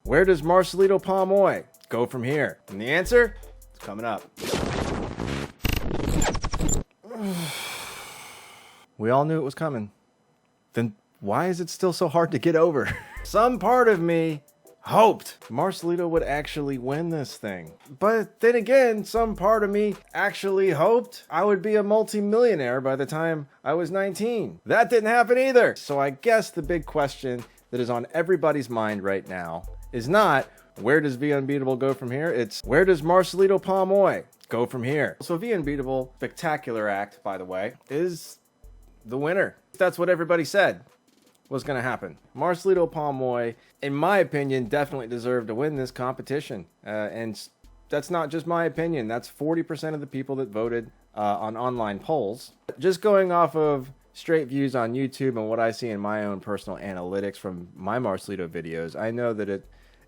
Where does Marcelito Pomoy go from here? And the answer is coming up. We all knew it was coming. Then why is it still so hard to get over? Some part of me hoped Marcelito would actually win this thing. But then again, some part of me actually hoped I would be a multi-millionaire by the time I was 19. That didn't happen either. So I guess the big question that is on everybody's mind right now is not, where does V Unbeatable go from here? It's, where does Marcelito Pomoy go from here? So V Unbeatable, spectacular act, by the way, is the winner. That's what everybody said was going to happen. Marcelito Pomoy, in my opinion, definitely deserved to win this competition. And that's not just my opinion. That's 40% of the people that voted on online polls. Just going off of straight views on YouTube and what I see in my own personal analytics from my Marcelito videos, I know that it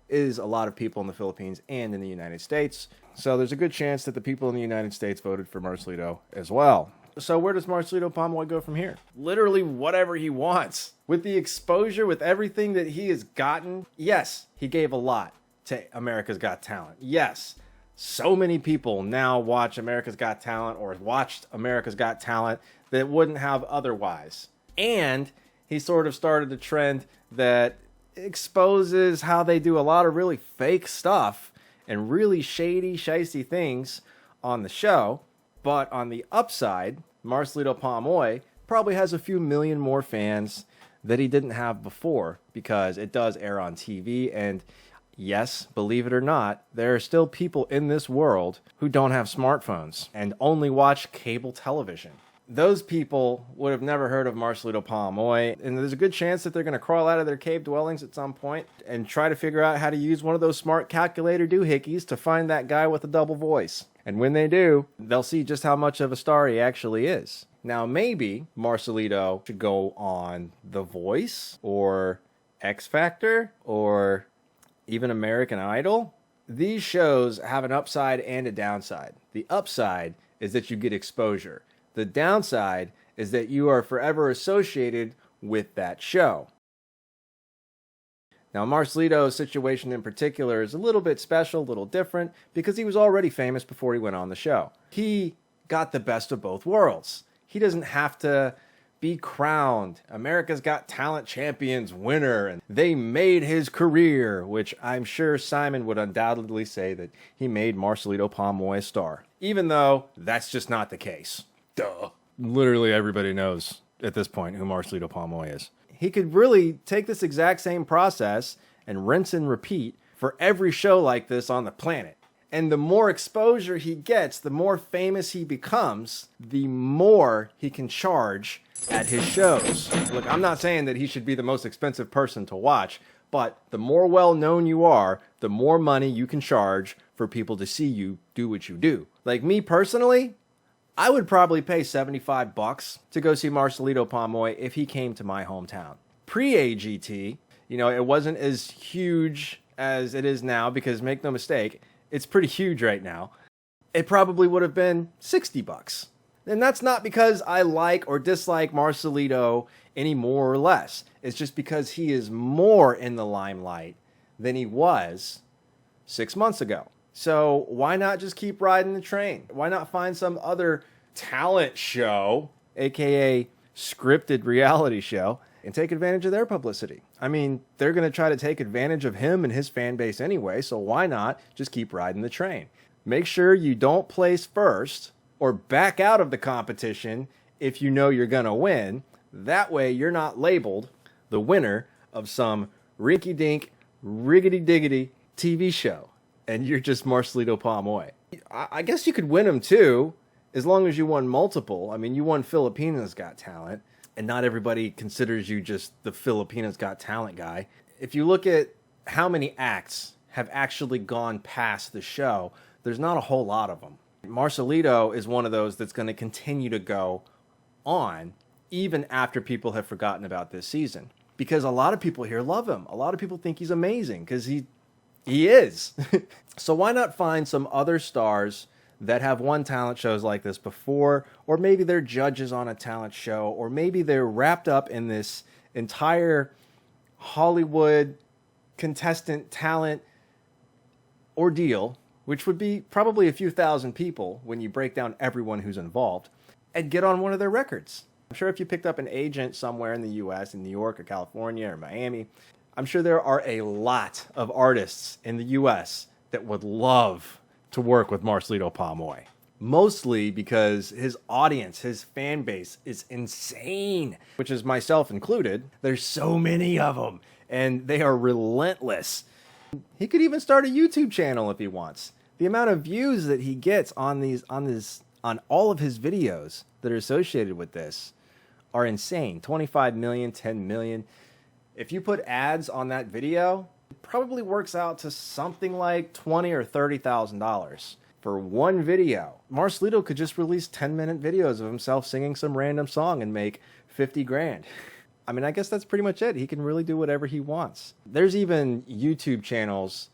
is a lot of people in the Philippines and in the United States. So there's a good chance that the people in the United States voted for Marcelito as well. So where does Marcelito Pomoy go from here? Literally whatever he wants. With the exposure, with everything that he has gotten, yes, he gave a lot to America's Got Talent. Yes, so many people now watch America's Got Talent or watched America's Got Talent that wouldn't have otherwise. And he sort of started a trend that exposes how they do a lot of really fake stuff and really shady, shicey things on the show. But on the upside, Marcelito Pomoy probably has a few million more fans that he didn't have before because it does air on TV. And yes, believe it or not, there are still people in this world who don't have smartphones and only watch cable television. Those people would have never heard of Marcelito Pomoy, and there's a good chance that they're going to crawl out of their cave dwellings at some point and try to figure out how to use one of those smart calculator doohickeys to find that guy with a double voice. And when they do, they'll see just how much of a star he actually is. Now, maybe Marcelito should go on The Voice or X Factor or even American Idol. These shows have an upside and a downside. The upside is that you get exposure. The downside is that you are forever associated with that show. Now, Marcelito's situation in particular is a little bit special, a little different, because he was already famous before he went on the show. He got the best of both worlds. He doesn't have to be crowned America's Got Talent Champions winner, and they made his career, which I'm sure Simon would undoubtedly say that he made Marcelito Pomoy a star, even though that's just not the case. Duh. Literally everybody knows at this point who Marcelito Pomoy is. He could really take this exact same process and rinse and repeat for every show like this on the planet. And the more exposure he gets, the more famous he becomes, the more he can charge at his shows. Look, I'm not saying that he should be the most expensive person to watch, but the more well-known you are, the more money you can charge for people to see you do what you do. Like me personally, I would probably pay $75 to go see Marcelito Pomoy if he came to my hometown. Pre-AGT, it wasn't as huge as it is now because make no mistake, it's pretty huge right now. It probably would have been $60. And that's not because I like or dislike Marcelito any more or less. It's just because he is more in the limelight than he was 6 months ago. So why not just keep riding the train? Why not find some other talent show, aka scripted reality show, and take advantage of their publicity? I mean, they're going to try to take advantage of him and his fan base anyway, so why not just keep riding the train? Make sure you don't place first or back out of the competition if you know you're going to win. That way you're not labeled the winner of some rinky-dink, riggedy-diggity TV show, and you're just Marcelito Pomoy. I guess you could win them too, as long as you won multiple. I mean, you won Filipinas Got Talent, and not everybody considers you just the Filipinas Got Talent guy. If you look at how many acts have actually gone past the show, there's not a whole lot of them. Marcelito is one of those that's going to continue to go on even after people have forgotten about this season. Because a lot of people here love him. A lot of people think he's amazing because he is. So why not find some other stars that have won talent shows like this before, or maybe they're judges on a talent show, or maybe they're wrapped up in this entire Hollywood contestant talent ordeal, which would be probably a few thousand people when you break down everyone who's involved, and get on one of their records. I'm sure if you picked up an agent somewhere in the US, in New York or California or Miami, I'm sure there are a lot of artists in the US that would love to work with Marcelito Pomoy. Mostly because his audience, his fan base is insane, which is myself included. There's so many of them, and they are relentless. He could even start a YouTube channel if he wants. The amount of views that he gets on all of his videos that are associated with this are insane. 25 million, 10 million. If you put ads on that video, it probably works out to something like $20,000 or $30,000 for one video. Marcelito could just release 10-minute videos of himself singing some random song and make 50 grand. I mean, I guess that's pretty much it. He can really do whatever he wants. There's even YouTube channels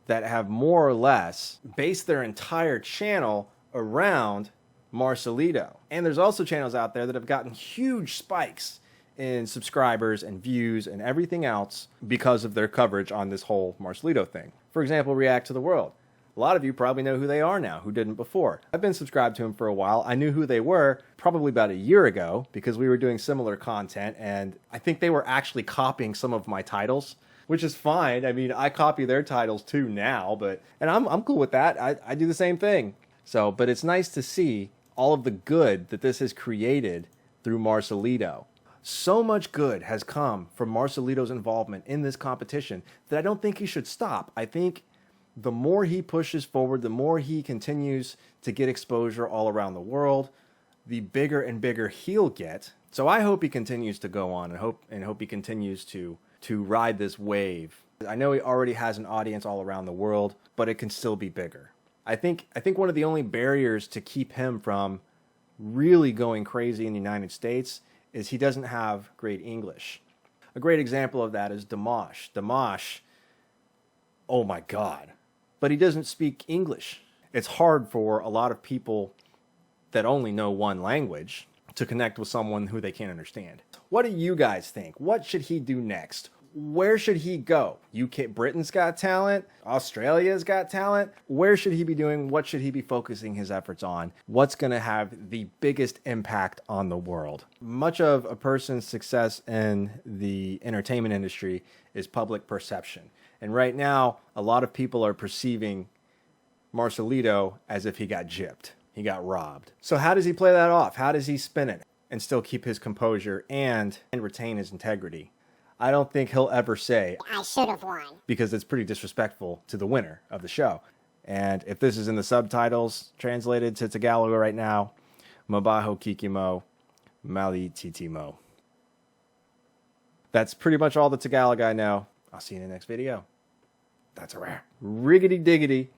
that have more or less based their entire channel around Marcelito. And there's also channels out there that have gotten huge spikes in subscribers and views and everything else because of their coverage on this whole Marcelito thing. For example, React to the World. A lot of you probably know who they are now, who didn't before. I've been subscribed to him for a while. I knew who they were probably about a year ago because we were doing similar content, and I think they were actually copying some of my titles, which is fine. I mean, I copy their titles too now, and I'm cool with that. I do the same thing. But it's nice to see all of the good that this has created through Marcelito. So much good has come from Marcelito's involvement in this competition that I don't think he should stop. I think the more he pushes forward, the more he continues to get exposure all around the world, the bigger and bigger he'll get. So I hope he continues to go on and hope he continues to ride this wave. I know he already has an audience all around the world, but it can still be bigger. I think one of the only barriers to keep him from really going crazy in the United States is he doesn't have great English. A great example of that is Dimash. Dimash, oh my God. But he doesn't speak English. It's hard for a lot of people that only know one language to connect with someone who they can't understand. What do you guys think? What should he do next? Where should he go? Britain's got talent. Australia's got talent. Where should he be doing? What should he be focusing his efforts on? What's going to have the biggest impact on the world? Much of a person's success in the entertainment industry is public perception. And right now, a lot of people are perceiving Marcelito as if he got gypped. He got robbed. So how does he play that off? How does he spin it and still keep his composure and retain his integrity? I don't think he'll ever say, "I should have won," because it's pretty disrespectful to the winner of the show. And if this is in the subtitles translated to Tagalog right now, Mabaho Kikimo, Mali Titimo. That's pretty much all the Tagalog I know. I'll see you in the next video. That's a wrap. Riggedy diggity.